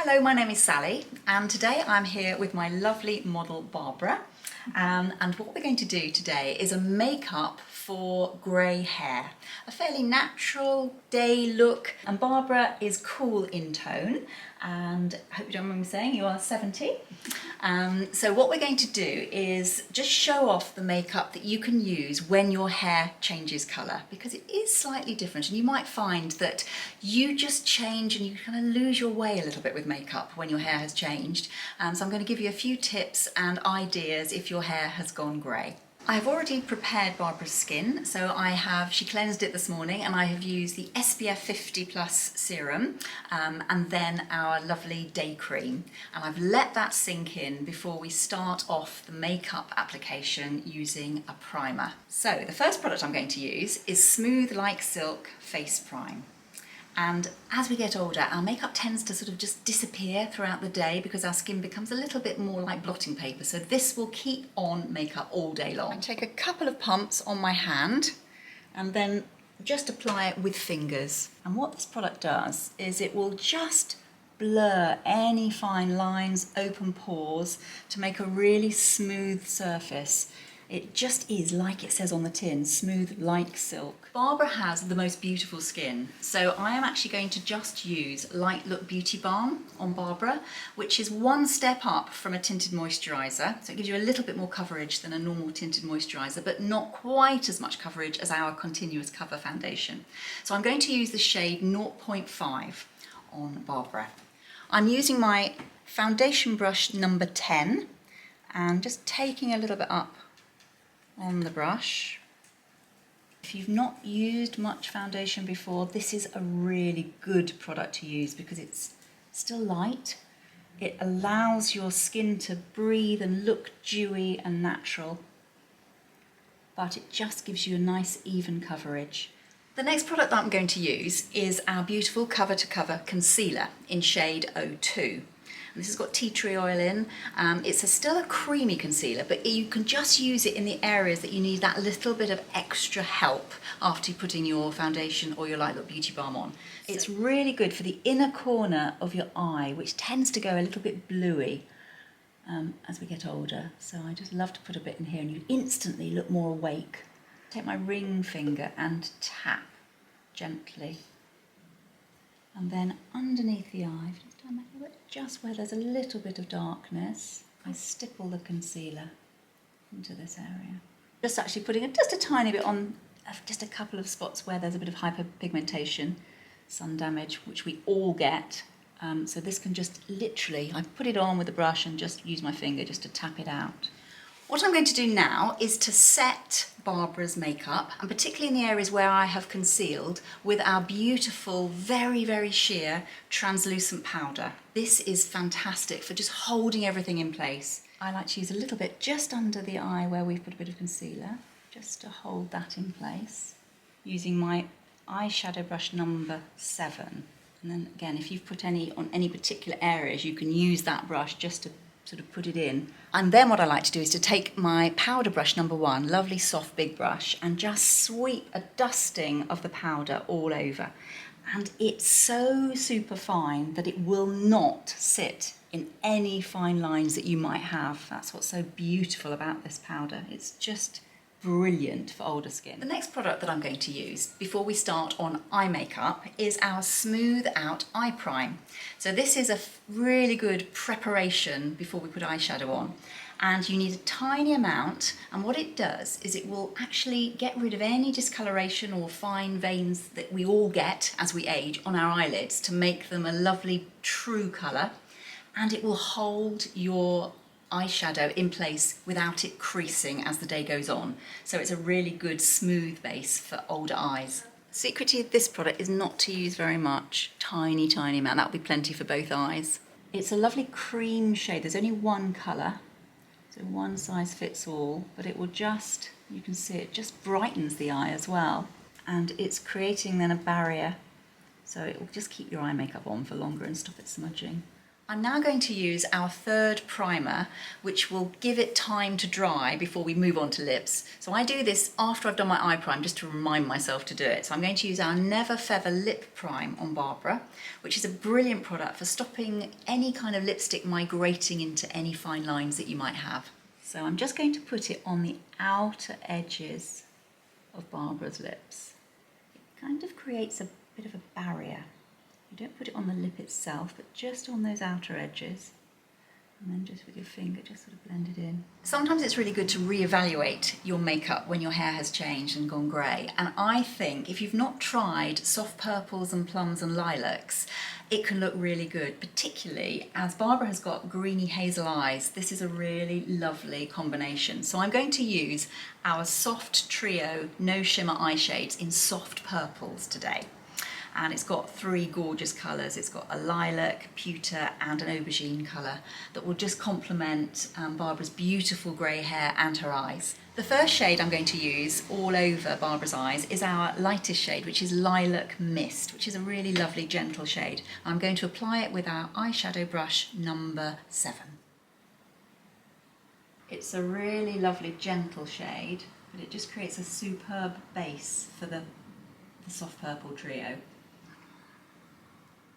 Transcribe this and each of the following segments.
Hello, my name is Sally and today I'm here with my lovely model Barbara and what we're going to do today is a makeup for grey hair. A fairly natural day look, and Barbara is cool in tone and I hope you don't mind me saying you are 70. So what we're going to do is just show off the makeup that you can use when your hair changes colour, because it is slightly different and you might find that you just change and you kind of lose your way a little bit with makeup when your hair has changed. So I'm going to give you a few tips and ideas if your hair has gone grey. I've already prepared Barbara's skin, so she cleansed it this morning and I have used the SPF 50 plus serum and then our lovely day cream, and I've let that sink in before we start off the makeup application using a primer. So the first product I'm going to use is Smooth Like Silk Face Prime. And as we get older, our makeup tends to sort of just disappear throughout the day because our skin becomes a little bit more like blotting paper. So this will keep on makeup all day long. I take a couple of pumps on my hand and then just apply it with fingers. And what this product does is it will just blur any fine lines, open pores to make a really smooth surface. It just is, like it says on the tin, smooth like silk. Barbara has the most beautiful skin, so I am actually going to just use Light Look Beauty Balm on Barbara, which is one step up from a tinted moisturiser. So it gives you a little bit more coverage than a normal tinted moisturiser, but not quite as much coverage as our Continuous Cover foundation. So I'm going to use the shade 0.5 on Barbara. I'm using my foundation brush number 10 and just taking a little bit up on the brush. If you've not used much foundation before, this is a really good product to use because it's still light. It allows your skin to breathe and look dewy and natural, but it just gives you a nice even coverage. The next product that I'm going to use is our beautiful Cover to Cover concealer in shade 02. This has got tea tree oil in. It's still a creamy concealer, but you can just use it in the areas that you need that little bit of extra help after you're putting your foundation or your Light Look Beauty Balm on. It's really good for the inner corner of your eye, which tends to go a little bit bluey as we get older. So I just love to put a bit in here and you instantly look more awake. Take my ring finger and tap gently. And then underneath the eye, just where there's a little bit of darkness, I stipple the concealer into this area. Just actually putting just a tiny bit on, just a couple of spots where there's a bit of hyperpigmentation, sun damage, which we all get. So this can just literally, I put it on with a brush and just use my finger just to tap it out. What I'm going to do now is to set Barbara's makeup, and particularly in the areas where I have concealed, with our beautiful, very, very sheer translucent powder. This is fantastic for just holding everything in place. I like to use a little bit just under the eye where we've put a bit of concealer, just to hold that in place, using my eyeshadow brush number 7. And then again, if you've put any on any particular areas, you can use that brush just to sort of put it in. And then what I like to do is to take my powder brush number 1, lovely soft big brush, and just sweep a dusting of the powder all over. And it's so super fine that it will not sit in any fine lines that you might have. That's what's so beautiful about this powder. It's just brilliant for older skin. The next product that I'm going to use before we start on eye makeup is our Smooth Out Eye Prime. So this is a really good preparation before we put eyeshadow on, and you need a tiny amount, and what it does is it will actually get rid of any discoloration or fine veins that we all get as we age on our eyelids to make them a lovely true colour, and it will hold your eyeshadow in place without it creasing as the day goes on. So it's a really good smooth base for older eyes. The secret to this product is not to use very much, tiny amount. That'll be plenty for both eyes. It's a lovely cream shade. There's only one colour, so one size fits all, but it will just, you can see it just brightens the eye as well, and it's creating then a barrier, so it will just keep your eye makeup on for longer and stop it smudging. I'm now going to use our third primer, which will give it time to dry before we move on to lips. So I do this after I've done my eye prime, just to remind myself to do it. So I'm going to use our Never Feather Lip Prime on Barbara, which is a brilliant product for stopping any kind of lipstick migrating into any fine lines that you might have. So I'm just going to put it on the outer edges of Barbara's lips. It kind of creates a bit of a barrier. You don't put it on the lip itself, but just on those outer edges. And then just with your finger, just sort of blend it in. Sometimes it's really good to reevaluate your makeup when your hair has changed and gone grey. And I think if you've not tried soft purples and plums and lilacs, it can look really good, particularly as Barbara has got greeny hazel eyes. This is a really lovely combination. So I'm going to use our Soft Trio No Shimmer eye shades in soft purples today. And it's got three gorgeous colours. It's got a lilac, pewter and an aubergine colour that will just complement Barbara's beautiful grey hair and her eyes. The first shade I'm going to use all over Barbara's eyes is our lightest shade, which is Lilac Mist, which is a really lovely gentle shade. I'm going to apply it with our eyeshadow brush number 7. It's a really lovely gentle shade, but it just creates a superb base for the soft purple trio.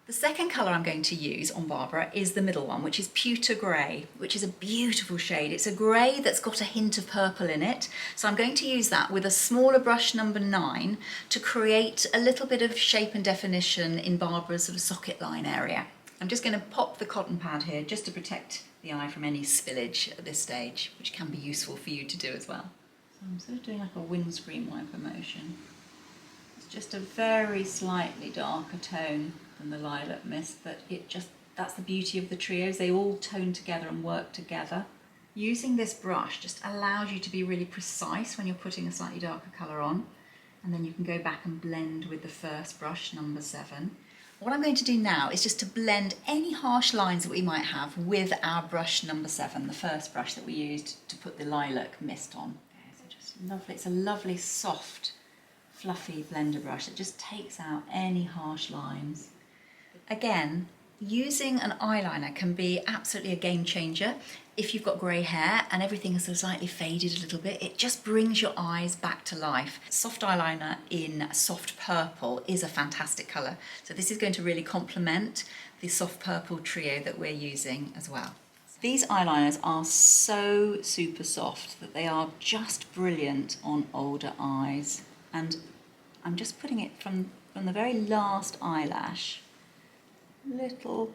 The second colour I'm going to use on Barbara is the middle one, which is Pewter Grey, which is a beautiful shade. It's a grey that's got a hint of purple in it. So I'm going to use that with a smaller brush number 9 to create a little bit of shape and definition in Barbara's sort of socket line area. I'm just going to pop the cotton pad here just to protect the eye from any spillage at this stage, which can be useful for you to do as well. So I'm sort of doing like a windscreen wiper motion. It's just a very slightly darker tone than the Lilac Mist, but that's the beauty of the trios. They all tone together and work together. Using this brush just allows you to be really precise when you're putting a slightly darker colour on, and then you can go back and blend with the first brush, number 7. What I'm going to do now is just to blend any harsh lines that we might have with our brush number 7, the first brush that we used to put the Lilac Mist on. Okay, so just lovely, it's a lovely soft fluffy blender brush that just takes out any harsh lines. Again, using an eyeliner can be absolutely a game changer. If you've got grey hair and everything is sort of slightly faded a little bit, it just brings your eyes back to life. Soft eyeliner in soft purple is a fantastic colour. So this is going to really complement the soft purple trio that we're using as well. These eyeliners are so super soft that they are just brilliant on older eyes. And I'm just putting it from the very last eyelash, little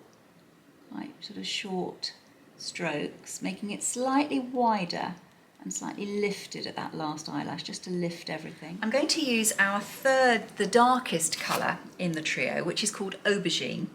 like sort of short strokes, making it slightly wider and slightly lifted at that last eyelash, just to lift everything. I'm going to use our third, the darkest colour in the trio, which is called Aubergine,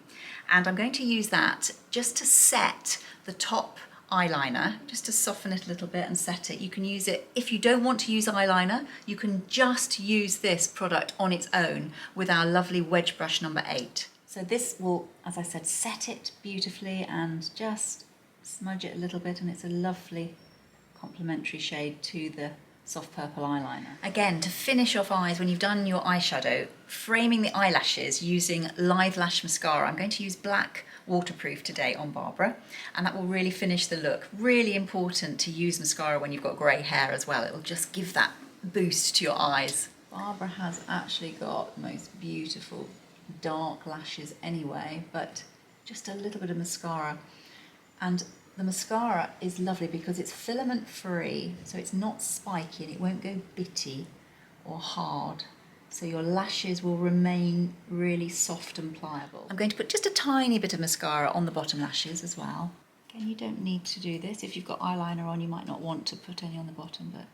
and I'm going to use that just to set the top eyeliner, just to soften it a little bit and set it. You can use it, if you don't want to use eyeliner, you can just use this product on its own with our lovely wedge brush number 8. So this will, as I said, set it beautifully and just smudge it a little bit, and it's a lovely complementary shade to the soft purple eyeliner. Again, to finish off eyes, when you've done your eyeshadow, framing the eyelashes using Live Lash Mascara. I'm going to use black waterproof today on Barbara, and that will really finish the look. Really important to use mascara when you've got grey hair as well. It will just give that boost to your eyes. Barbara has actually got the most beautiful dark lashes anyway, but just a little bit of mascara, and the mascara is lovely because it's filament free, so it's not spiky and it won't go bitty or hard, so your lashes will remain really soft and pliable. I'm going to put just a tiny bit of mascara on the bottom lashes as well. Again, you don't need to do this. If you've got eyeliner on, you might not want to put any on the bottom, but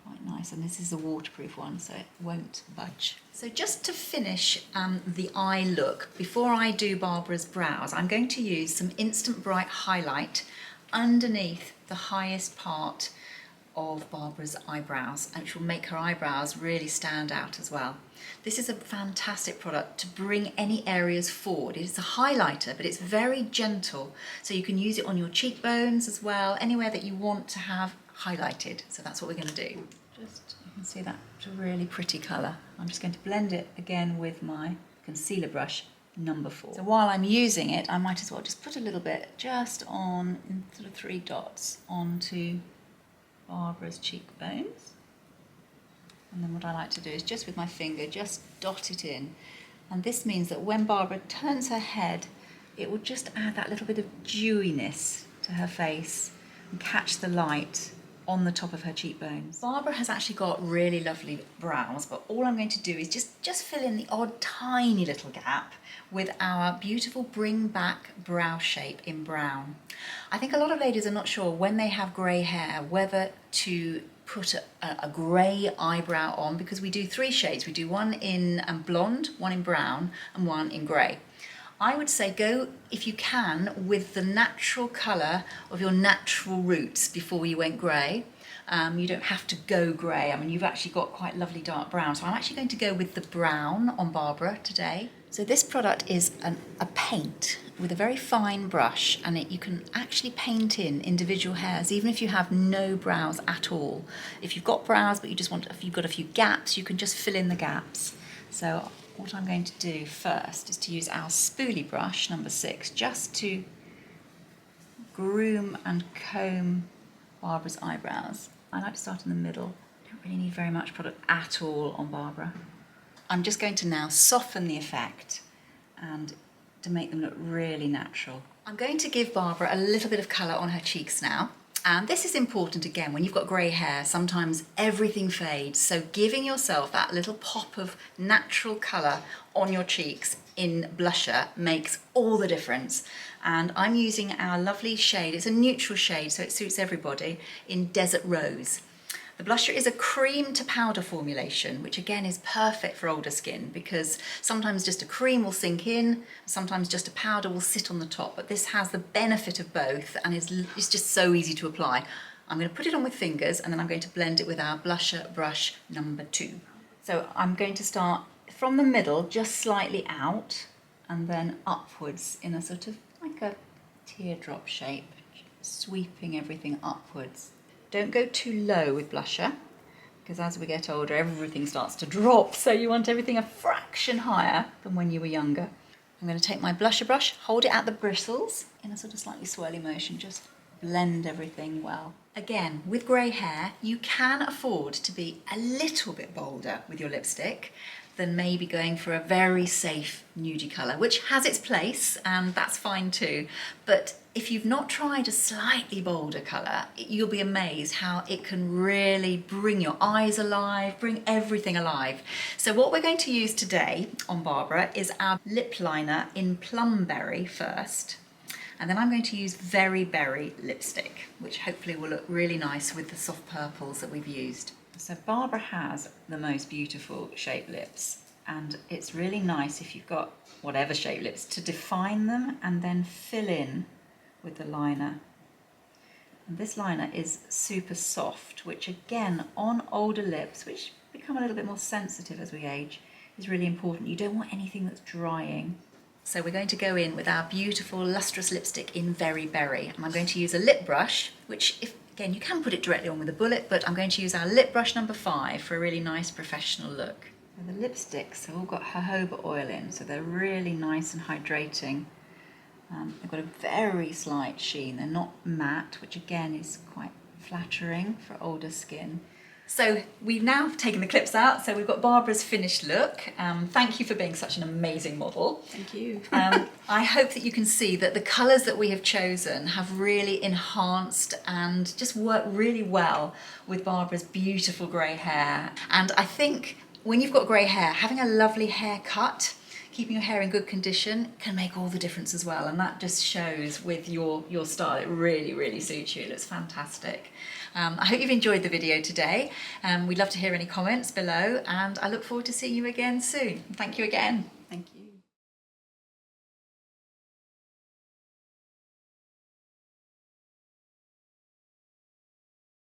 quite nice, and this is a waterproof one, so it won't budge. So just to finish the eye look, before I do Barbara's brows, I'm going to use some Instant Bright highlight underneath the highest part of Barbara's eyebrows, which will make her eyebrows really stand out as well. This is a fantastic product to bring any areas forward. It's a highlighter, but it's very gentle, so you can use it on your cheekbones as well, anywhere that you want to have highlighted. So that's what we're going to do. Just, you can see that, it's a really pretty colour. I'm just going to blend it again with my concealer brush number 4. So while I'm using it, I might as well just put a little bit just on, in sort of 3 dots, onto Barbara's cheekbones. And then what I like to do is just with my finger, just dot it in. And this means that when Barbara turns her head, it will just add that little bit of dewiness to her face and catch the light on the top of her cheekbones. Barbara has actually got really lovely brows, but all I'm going to do is just fill in the odd tiny little gap with our beautiful Bring Back brow shape in brown. I think a lot of ladies are not sure when they have grey hair whether to put a grey eyebrow on, because we do 3 shades. We do one in blonde, one in brown and one in grey. I would say go, if you can, with the natural colour of your natural roots before you went grey. You don't have to go grey. I mean, you've actually got quite lovely dark brown. So I'm actually going to go with the brown on Barbara today. So this product is a paint with a very fine brush, and you can actually paint in individual hairs, even if you have no brows at all. If you've got brows, but you've got a few gaps, you can just fill in the gaps. So what I'm going to do first is to use our spoolie brush, number 6, just to groom and comb Barbara's eyebrows. I like to start in the middle. I don't really need very much product at all on Barbara. I'm just going to now soften the effect and to make them look really natural. I'm going to give Barbara a little bit of colour on her cheeks now. And this is important again, when you've got grey hair, sometimes everything fades. So giving yourself that little pop of natural colour on your cheeks in blusher makes all the difference. And I'm using our lovely shade, it's a neutral shade, so it suits everybody, in Desert Rose. The blusher is a cream to powder formulation, which again is perfect for older skin, because sometimes just a cream will sink in, sometimes just a powder will sit on the top, but this has the benefit of both and it's just so easy to apply. I'm going to put it on with fingers and then I'm going to blend it with our blusher brush number 2. So I'm going to start from the middle, just slightly out, and then upwards in a sort of like a teardrop shape, sweeping everything upwards. Don't go too low with blusher, because as we get older, everything starts to drop, so you want everything a fraction higher than when you were younger. I'm going to take my blusher brush, hold it at the bristles in a sort of slightly swirly motion, just blend everything well. Again, with grey hair, you can afford to be a little bit bolder with your lipstick than maybe going for a very safe nudie colour, which has its place, and that's fine too. But if you've not tried a slightly bolder colour, you'll be amazed how it can really bring your eyes alive, bring everything alive. So what we're going to use today on Barbara is our lip liner in Plumberry first. And then I'm going to use Very Berry lipstick, which hopefully will look really nice with the soft purples that we've used. So Barbara has the most beautiful shaped lips, and it's really nice if you've got whatever shaped lips to define them and then fill in with the liner. And this liner is super soft, which again on older lips, which become a little bit more sensitive as we age, is really important. You don't want anything that's drying. So we're going to go in with our beautiful lustrous lipstick in Very Berry, and I'm going to use a lip brush, which again, you can put it directly on with a bullet, but I'm going to use our lip brush number 5 for a really nice professional look. And the lipsticks have all got jojoba oil in, so they're really nice and hydrating. They've got a very slight sheen. They're not matte, which again is quite flattering for older skin. So we've now taken the clips out, so we've got Barbara's finished look. Thank you for being such an amazing model. Thank you. I hope that you can see that the colours that we have chosen have really enhanced and just worked really well with Barbara's beautiful grey hair. And I think when you've got grey hair, having a lovely haircut, keeping your hair in good condition can make all the difference as well, and that just shows with your style. It really, really suits you. It looks fantastic. I hope you've enjoyed the video today. We'd love to hear any comments below, and I look forward to seeing you again soon. Thank you again. Thank you.